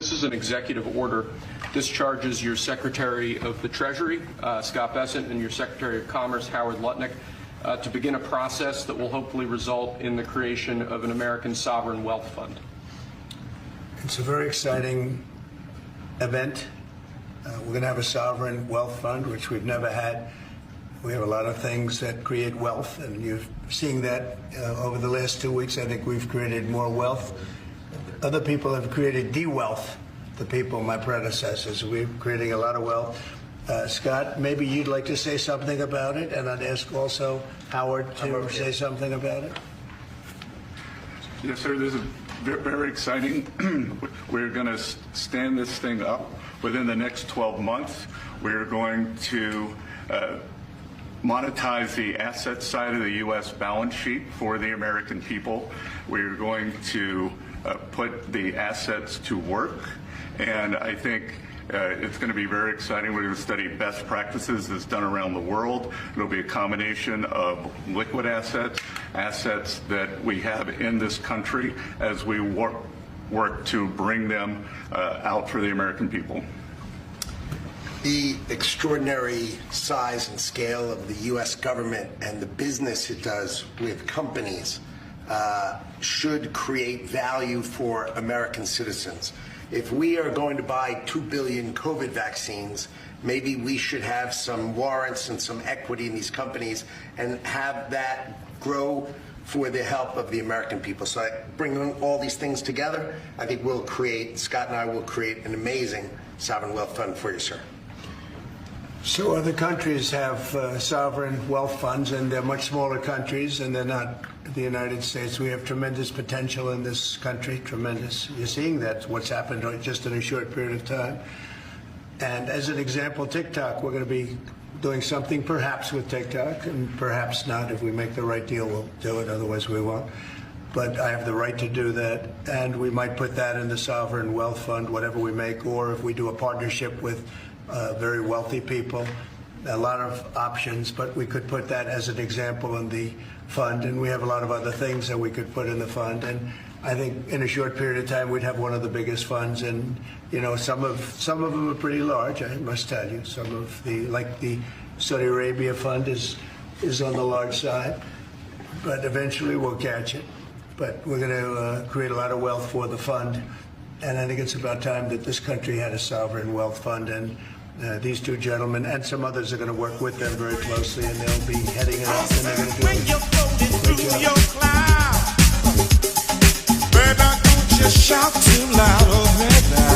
This is an executive order. Discharges your Secretary of the Treasury, Scott Bessent, and your Secretary of Commerce, Howard Lutnick, to begin a process that will hopefully result in the creation of an American sovereign wealth fund. It's a very exciting event. We're going to have a sovereign wealth fund, which we've never had. We have a lot of things that create wealth, and you're seeing that over the last 2 weeks. I think we've created more wealth. Other people have created de-wealth, the people, my predecessors. We're creating a lot of wealth. Scott, maybe you'd like to say something about it, and I'd ask also Howard to say something about it. Yes, sir. This is very exciting. We're going to stand this thing up within the next 12 months. We're going to monetize the asset side of the U.S. balance sheet for the American people. We're going to put the assets to work, and I think it's going to be very exciting. We're going to study best practices that's done around the world. It'll be a combination of liquid assets, assets that we have in this country as we work to bring them out for the American people. The extraordinary size and scale of the U.S. government and the business it does with companies should create value for American citizens. If we are going to buy 2 billion COVID vaccines, maybe we should have some warrants and some equity in these companies and have that grow for the help of the American people. So bringing all these things together, I think we'll create, Scott and I will create an amazing sovereign wealth fund for you, sir. So other countries have sovereign wealth funds, and they're much smaller countries, and they're not the United States. We have tremendous potential in this country, tremendous. You're seeing that, what's happened just in a short period of time. And as an example, TikTok, we're going to be doing something perhaps with TikTok, and perhaps not. If we make the right deal, we'll do it, otherwise we won't. But I have the right to do that, and we might put that in the sovereign wealth fund, whatever we make, or if we do a partnership with very wealthy people, a lot of options, but we could put that as an example in the fund, and we have a lot of other things that we could put in the fund. And I think in a short period of time we'd have one of the biggest funds, and you know, some of them are pretty large, I must tell you. Some of the, like the Saudi Arabia fund is on the large side, but eventually we'll catch it. But we're going to create a lot of wealth for the fund, and I think it's about time that this country had a sovereign wealth fund. And these two gentlemen and some others are going to work with them very closely, and they'll be heading it up, and they're going to do a great job. Baby, don't you shout too loud, oh, baby.